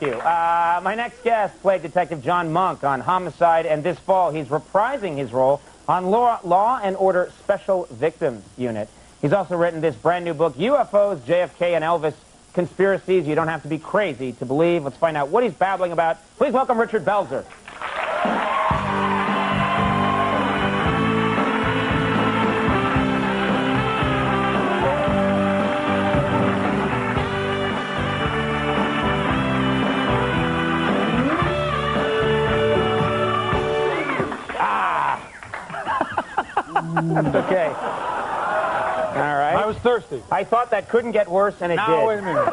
Thank you. My next guest played Detective John Monk on Homicide, and this fall he's reprising his role on Law and Order Special Victims Unit. He's also written this brand new book, UFOs, JFK, and Elvis, Conspiracies You Don't Have to Be Crazy to Believe. Let's find out what he's babbling about. Please welcome Richard Belzer. Okay. All right. I was thirsty. I thought that couldn't get worse, and it did. Now, wait a minute.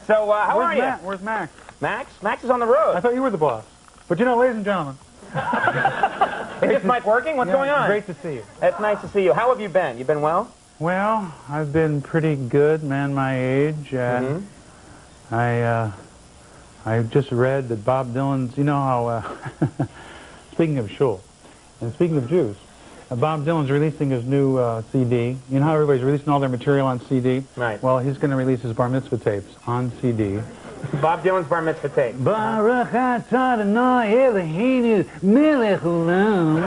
So, how are you? Where's Max? Max? Max is on the road. I thought you were the boss. But you know, ladies and gentlemen. Is this mic working? What's going on? Great to see you. It's nice to see you. How have you been? You been well? Well, I've been pretty good, man, my age. I just read that Bob Dylan's, you know how, speaking of shul, and speaking of Jews, Bob Dylan's releasing his new CD. You know how everybody's releasing all their material on CD? Right. Well, he's going to release his bar mitzvah tapes on CD. Bob Dylan's bar mitzvah tape. Baruch atah Adonai Eloheinu melech haolam.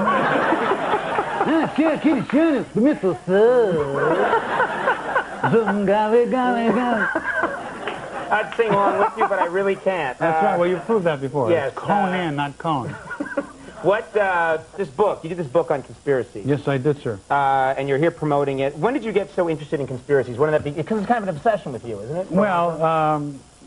Asher kiddushanu b'mitzvosav. I'd sing along with you, but I really can't. That's right. Well, you've proved that before. Yes. It's Conan, not Cone. What, this book, you did this book on conspiracy. Yes, I did, sir. And you're here promoting it. When did you get so interested in conspiracies? When did that be? Because it's kind of an obsession with you, isn't it? Well,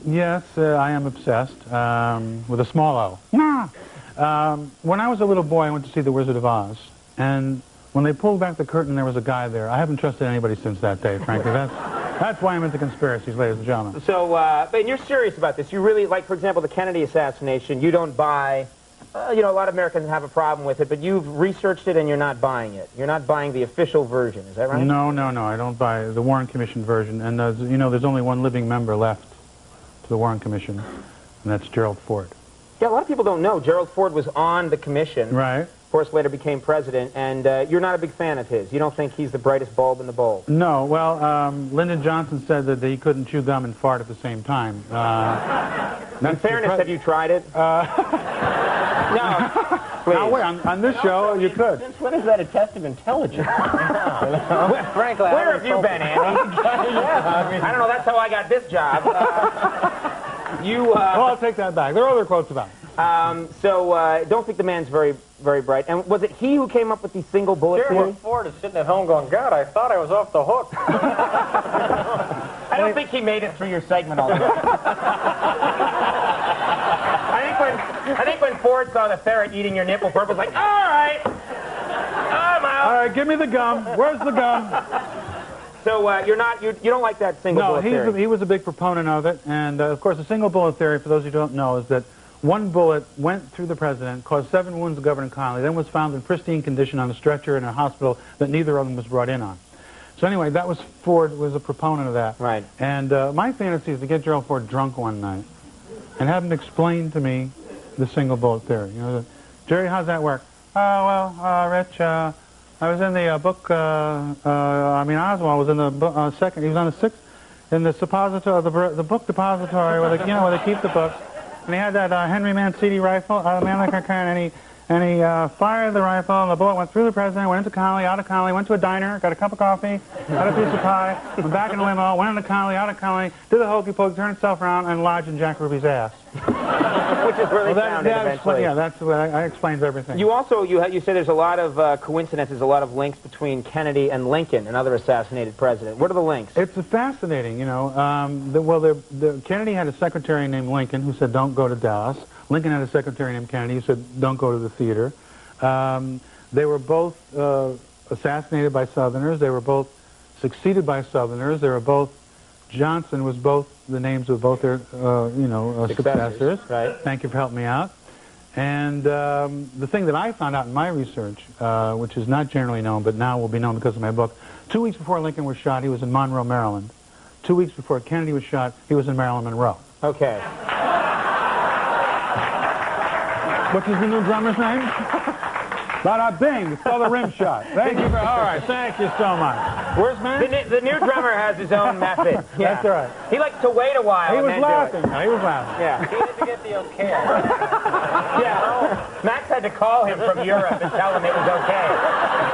yes, I am obsessed, with a small O. When I was a little boy, I went to see The Wizard of Oz, and when they pulled back the curtain, there was a guy there. I haven't trusted anybody since that day, frankly. That's why I'm into conspiracies, ladies and gentlemen. So, but you're serious about this. You really, like, for example, the Kennedy assassination, you don't buy... you know, a lot of Americans have a problem with it, but you've researched it and you're not buying it. You're not buying the official version, is that right? No, I don't buy the Warren Commission version. And, you know, there's only one living member left to the Warren Commission, and that's Gerald Ford. Yeah, a lot of people don't know. Gerald Ford was on the commission. Right. Of course, later became president, and you're not a big fan of his. You don't think he's the brightest bulb in the bowl. No, well, Lyndon Johnson said that he couldn't chew gum and fart at the same time. In fairness, have you tried it? No, please. Now, wait, on this show, you could. Since when is that a test of intelligence? Frankly, where have you been, Andy? I don't know, that's how I got this job. Oh, I'll take that back. There are other quotes about it. Don't think the man's very, very bright. And was it he who came up with the single bullet theory? Gerald Ford is sitting at home going, God, I thought I was off the hook. I don't think he made it through your segment all the way. I think when Ford saw the ferret eating your nipple, Ford was like, all right, I'm out. All right, give me the gum. Where's the gum? So you don't like that single bullet theory? No, he was a big proponent of it. And, of course, the single bullet theory, for those who don't know, is that one bullet went through the president, caused 7 wounds to Governor Connolly, then was found in pristine condition on a stretcher in a hospital that neither of them was brought in on. So anyway, that was Ford was a proponent of that. Right. And my fantasy is to get Gerald Ford drunk one night and have him explain to me the single bullet theory. You know, Jerry, how's that work? Oh, well, Rich, I was in the book, Oswald was in the second, he was on the 6th, in the suppository, the book depository where they, where they keep the books. And he had that Henry Mancini rifle, and he fired the rifle, and the bullet went through the president, went into Connolly, out of Connolly, went to a diner, got a cup of coffee, got a piece of pie, went back in the limo, went into Connolly, out of Connolly, did the hokey poke, turned himself around, and lodged in Jack Ruby's ass. Which is really founded eventually. Yeah, that's what I explains everything. You also, you say there's a lot of coincidences, a lot of links between Kennedy and Lincoln, another assassinated president. What are the links? It's fascinating, you know. Kennedy had a secretary named Lincoln who said, don't go to Dallas. Lincoln had a secretary named Kennedy who said, don't go to the theater. They were both assassinated by Southerners. They were both succeeded by Southerners. They were both, Johnson was both the names of both their, successors. Right. Thank you for helping me out. And the thing that I found out in my research, which is not generally known, but now will be known because of my book, 2 weeks before Lincoln was shot, he was in Monroe, Maryland. 2 weeks before Kennedy was shot, he was in Maryland, Monroe. Okay. What's his new drummer's name? Bada bing, it's called a rim shot. Thank you all right, thank you so much. Where's Matt? The new drummer has his own method. Yeah. That's all right. He likes to wait a while. He was and then laughing. do it. No, he was laughing. Yeah. He had to get the okay. Yeah. Max had to call him from Europe and tell him it was okay.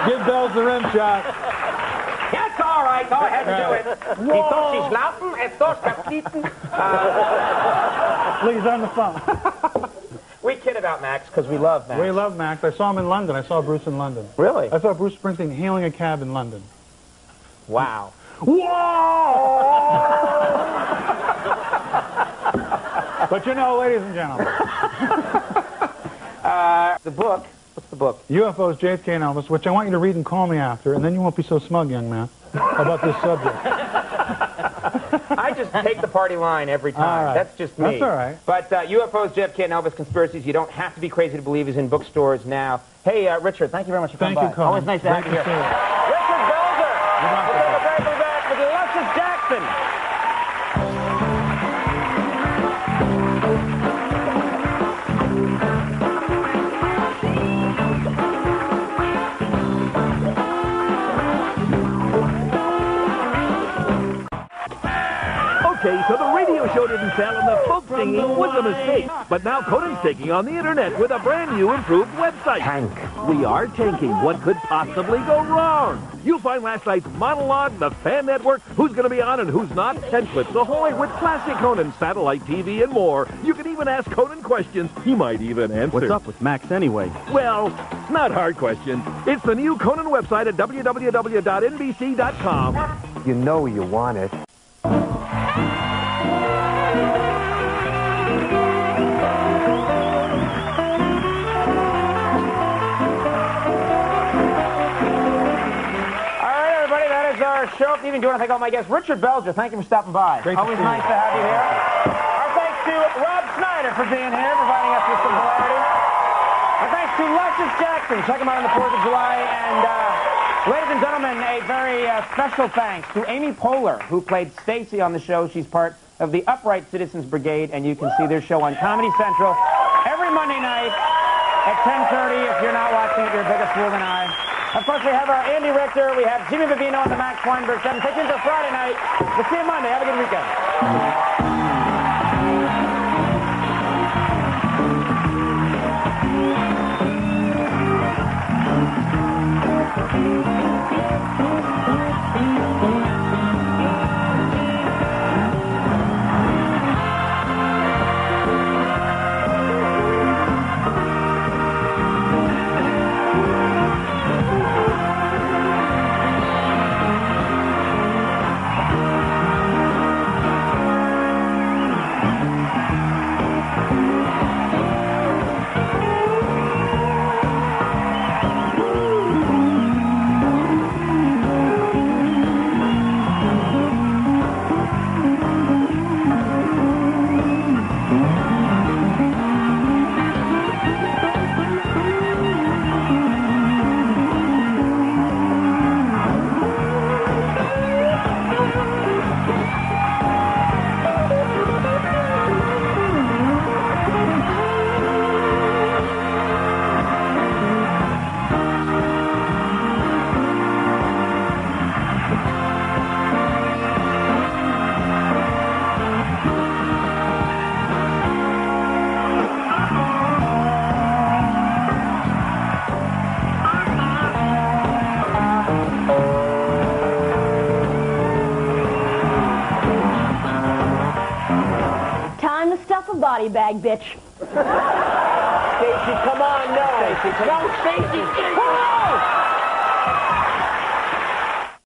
Give Bells the rim shot. That's all right. Go ahead and do it. He thought she's laughing. I thought Please, on the phone. We kid about Max because we love Max. We love Max. I saw him in London. I saw Bruce in London. Really? I saw Bruce Springsteen hailing a cab in London. Wow. Whoa! But you know, ladies and gentlemen. The book. What's the book? UFOs, JFK and Elvis, which I want you to read and call me after, and then you won't be so smug, young man, about this subject. I just take the party line every time. All right. That's just me. That's all right. But UFOs, JFK, and Elvis Conspiracies, you don't have to be crazy to believe, is in bookstores now. Hey, Richard, thank you very much for coming by. Thank you, Colin. Always nice to have you here. See you. Richard Belzer! We'll take a break. We're back with Luscious Jackson. Okay, so the radio show didn't sell and the folk singing was a mistake. But now Conan's taking on the internet with a brand new improved website. Tank. We are tanking. What could possibly go wrong? You'll find last night's monologue, the fan network, who's going to be on and who's not, and clips ahoy with classic Conan, satellite TV, and more. You can even ask Conan questions. He might even answer. What's up with Max anyway? Well, not hard questions. It's the new Conan website at www.nbc.com. You know you want it. Our show. If you even do want to thank all my guests. Richard Belzer, thank you for stopping by. Great Always nice to have you here. Our thanks to Rob Snyder for being here, providing us with some hilarity. Our thanks to Luscious Jackson. Check him out on the 4th of July. And ladies and gentlemen, a very special thanks to Amy Poehler, who played Stacy on the show. She's part of the Upright Citizens Brigade, and you can see their show on Comedy Central every Monday night at 10:30. If you're not watching it, you're a bigger fool than I. Of course, we have our Andy Richter. We have Jimmy Vivino on the Max Weinberg 7. Take in for Friday night. We'll see you Monday. Have a good weekend. Body bag, bitch. Stacy, come on, no. Stacy, no, Stacy, Stacy.